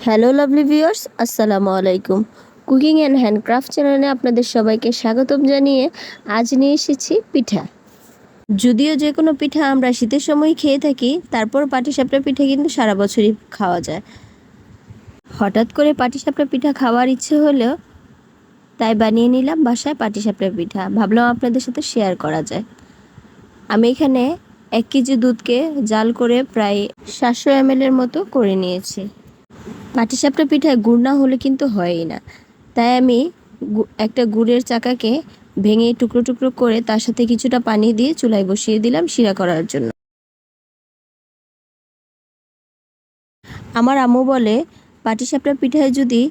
Hello lovely viewers, আসসালামু আলাইকুম। Cooking and handcraft চ্যানেলে আপনাদের সবাইকে স্বাগতম জানিয়ে আজ নিয়ে এসেছি পিঠা। যদিও যে কোনো পিঠা আমরা শীতের সময় খেয়ে থাকি, তারপর পাটিসাপটা পিঠা কিন্তু সারা বছরই খাওয়া যায়। হঠাৎ করে পাটিসাপটা পিঠা খাওয়ার ইচ্ছে হলেও তাই বানিয়ে নিলাম বাসায় পাটিসাপটা পিঠা। ভাবলাম আপনাদের সাথে শেয়ার করা যায়। আমি এখানে 1 কেজি দুধকে জাল করে প্রায় 700 ml মতো করে নিয়েছি। পাটিসাপটা পিঠায় গুড় না হলে কিন্তু হয়ই না, তাই আমি একটা গুড়ের চাকাকে ভেঙে টুকরো টুকরো করে তার সাথে কিছুটা পানি দিয়ে চুলায় বসিয়ে দিলাম শিরা করার জন্য। আমার আম্মু বলে পাটিসাপটা পিঠায় যদি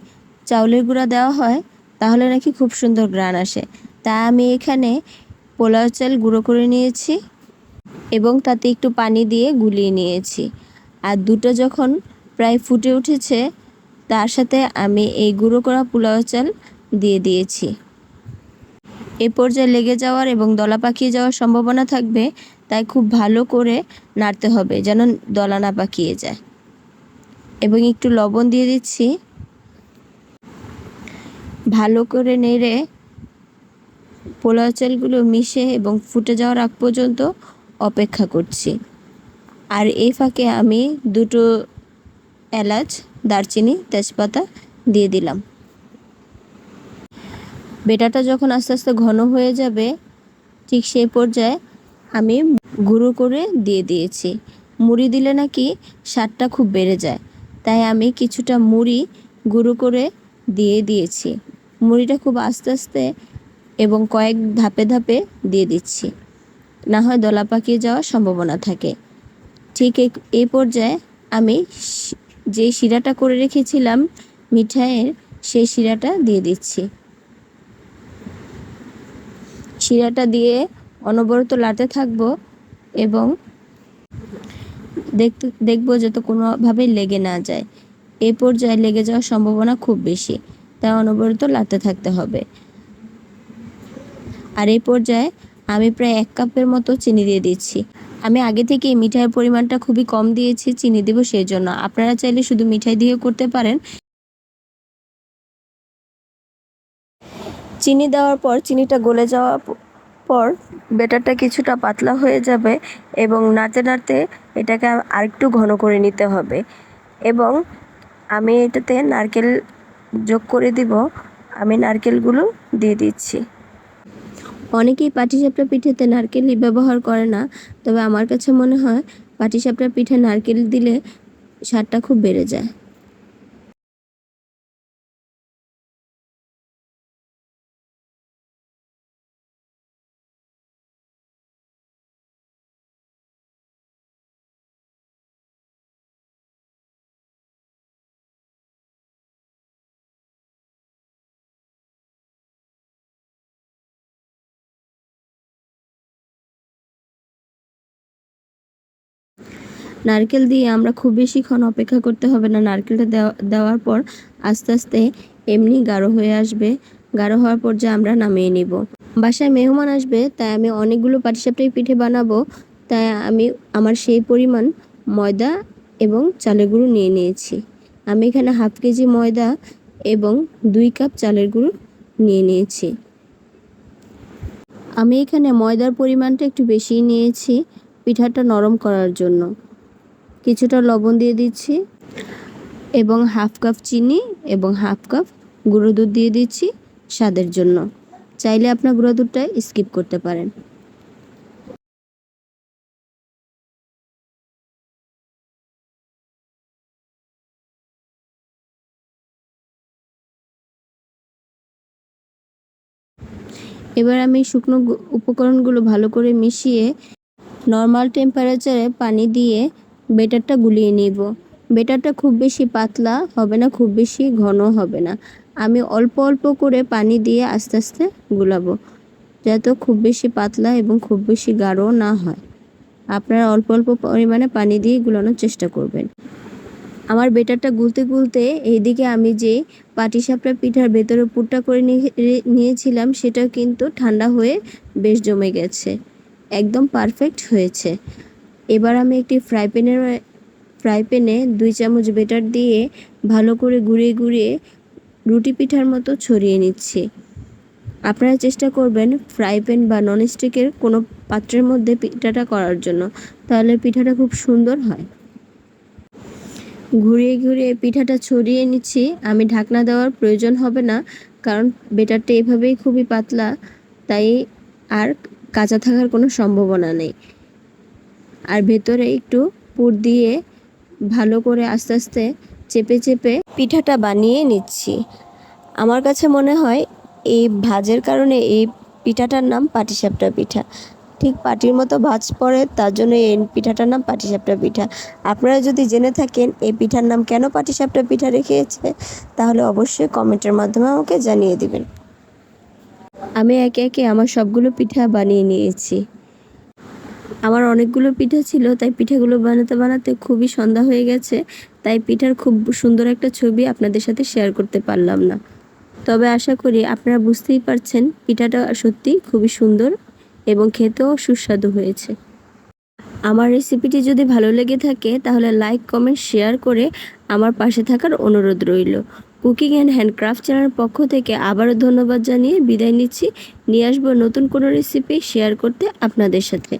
চাউলের গুঁড়া দেওয়া হয় তাহলে নাকি খুব সুন্দর ঘ্রাণ আসে। তাই আমি এখানে পোলাও চাল গুঁড়ো করে নিয়েছি এবং তাতে একটু পানি দিয়ে গুলিয়ে নিয়েছি। আর দুটো যখন প্রায় ফুটে উঠেছে তার সাথে আমি এই গুঁড়ো করা পোলাও চাল দিয়ে দিয়েছি। এ পর্যায়ে লেগে যাওয়ার এবং দলা পাকিয়ে যাওয়ার সম্ভাবনা থাকবে, তাই খুব ভালো করে নাড়তে হবে যেন দলা না পাকিয়ে যায়। এবং একটু লবণ দিয়ে দিচ্ছি। ভালো করে নেড়ে পোলাও চালগুলো মিশে এবং ফুটে যাওয়ার আগ পর্যন্ত অপেক্ষা করছি। আর এই ফাঁকে আমি দুটো এলাচ, দারচিনি, তেজপাতা দিয়ে দিলাম। বেটাটা যখন আস্তে আস্তে ঘন হয়ে যাবে ঠিক সেই পর্যায়ে আমি গুঁড়ো করে দিয়ে দিয়েছি। মুড়ি দিলে নাকি স্বাদটা খুব বেড়ে যায়, তাই আমি কিছুটা মুড়ি গুঁড়ো করে দিয়ে দিয়েছি। মুড়িটা খুব আস্তে আস্তে এবং কয়েক ধাপে ধাপে দিয়ে দিচ্ছি, না হয় দলা পাকিয়ে যাওয়ার সম্ভাবনা থাকে। ঠিক এই পর্যায়ে আমি যে শিরাটা করে রেখেছিলাম মিঠাইয়ের, সেই শিরাটা দিয়ে দিচ্ছি। শিরাটা দিয়ে অনবরত লাড়তে থাকবো এবং দেখবো যাতে কোনোভাবেই লেগে না যায়। এই পর্যায়ে লেগে যাওয়ার সম্ভাবনা খুব বেশি, তাই অনবরত লাড়তে থাকতে হবে। আর এই পর্যায়ে আমি প্রায় 1 কাপের মতো চিনি দিয়ে দিচ্ছি। আমি আগে থেকে মিঠাইয়ের পরিমাণটা খুবই কম দিয়েছি, চিনি দেবো সেই জন্য। আপনারা চাইলে শুধু মিঠাই দিয়েও করতে পারেন। চিনি দেওয়ার পর চিনিটা গলে যাওয়ার পর ব্যাটারটা কিছুটা পাতলা হয়ে যাবে এবং নাড়তে নাড়তে এটাকে আরেকটু ঘন করে নিতে হবে। এবং আমি এটাতে নারকেল যোগ করে দিব। আমি নারকেলগুলো দিয়ে দিচ্ছি। অনেকেই পাটিসাপটা পিঠেতে নারকেলই ব্যবহার করে না, তবে আমার কাছে মনে হয় পাটিসাপটা পিঠে নারকেল দিলে স্বাদটা খুব বেড়ে যায়। নারকেল দিয়ে আমরা খুব বেশিক্ষণ অপেক্ষা করতে হবে না। নারকেলটা দেওয়ার পর আস্তে আস্তে এমনি গাঢ় হয়ে আসবে। গাঢ় হওয়ার পর যে আমরা নামিয়ে নিব। বাসায় মেহমান আসবে, তাই আমি অনেকগুলো পাটিসাপটা পিঠে বানাবো, তাই আমি আমার সেই পরিমাণ ময়দা এবং চালের গুঁড়ো নিয়ে নিয়েছি। আমি এখানে 1/2 কেজি ময়দা এবং 2 কাপ চালের গুঁড়ো নিয়ে নিয়েছি। আমি এখানে ময়দার পরিমাণটা একটু বেশি নিয়েছি পিঠাটা নরম করার জন্য। কিছুটা লবণ দিয়ে দিচ্ছি এবং 1/2 কাপ চিনি এবং 1/2 কাপ গুঁড়ো দুধ দিয়ে দিচ্ছি স্বাদের জন্য। চাইলে আপনার গুঁড়ো দুধটা স্কিপ করতে পারেন। এবার আমি শুকনো উপকরণগুলো ভালো করে মিশিয়ে নর্মাল টেম্পারেচারে পানি দিয়ে ব্যাটারটা গুলিয়ে নিব। ব্যাটারটা খুব বেশি পাতলা হবে না, খুব বেশি ঘন হবে না। আমি অল্প অল্প করে পানি দিয়ে আস্তে আস্তে গুলাবো, যাতে খুব বেশি পাতলা এবং খুব বেশি গাঢ় না হয়। আপনারা অল্প অল্প পরিমাণে পানি দিয়ে গুলানোর চেষ্টা করবেন। আমার ব্যাটারটা গুলতে গুলতে এইদিকে আমি যে পাটিসাপটা পিঠার ভেতরে পুরটা করে নিয়েছিলাম সেটা কিন্তু ঠান্ডা হয়ে বেশ জমে গেছে, একদম পারফেক্ট হয়েছে। এবার আমি একটি ফ্রাই ফ্রাই প্যানে 2 চামচ বেটার দিয়ে ভালো করে ঘুরিয়ে ঘুরিয়ে রুটি পিঠার মতো ছড়িয়ে নিচ্ছি। আপনারা চেষ্টা করবেন ফ্রাই প্যান বা ননস্টিকের কোনো পাত্রের মধ্যে পিঠাটা করার জন্য, তাহলে পিঠাটা খুব সুন্দর হয়। ঘুরিয়ে ঘুরিয়ে পিঠাটা ছড়িয়ে নিচ্ছি। আমি ঢাকনা দেওয়ার প্রয়োজন হবে না, কারণ বেটারটা এভাবেই খুবই পাতলা, তাই আর কাঁচা থাকার কোনো সম্ভাবনা নেই। আর ভেতরে একটু পুর দিয়ে ভালো করে আস্তে আস্তে চেপে চেপে পিঠাটা বানিয়ে নিচ্ছি। আমার কাছে মনে হয় এই ভাঁজের কারণে এই পিঠাটার নাম পাটিসাপটা পিঠা। ঠিক পাটির মতো ভাঁজ পড়ে, তার জন্য এই পিঠাটার নাম পাটিসাপটা পিঠা। আপনারা যদি জেনে থাকেন এই পিঠার নাম কেন পাটিসাপটা পিঠা রেখেছে, তাহলে অবশ্যই কমেন্টের মাধ্যমে আমাকে জানিয়ে দিবেন। আমি একে একে আমার সবগুলো পিঠা বানিয়ে নিয়েছি। আমার অনেকগুলো পিঠা ছিল, তাই পিঠাগুলো বানাতে বানাতে খুবই সন্ধ্যা হয়ে গেছে, তাই পিঠার খুব সুন্দর একটা ছবি আপনাদের সাথে শেয়ার করতে পারলাম না। তবে আশা করি আপনারা বুঝতেই পারছেন পিঠাটা সত্যি খুবই সুন্দর এবং খেতেও সুস্বাদু হয়েছে। আমার রেসিপিটি যদি ভালো লেগে থাকে তাহলে লাইক, কমেন্ট, শেয়ার করে আমার পাশে থাকার অনুরোধ রইল। কুকিং অ্যান্ড হ্যান্ডক্রাফট চ্যানেলের পক্ষ থেকে আবারও ধন্যবাদ জানিয়ে বিদায় নিচ্ছি। নিয়ে আসবো নতুন কোনো রেসিপি শেয়ার করতে আপনাদের সাথে।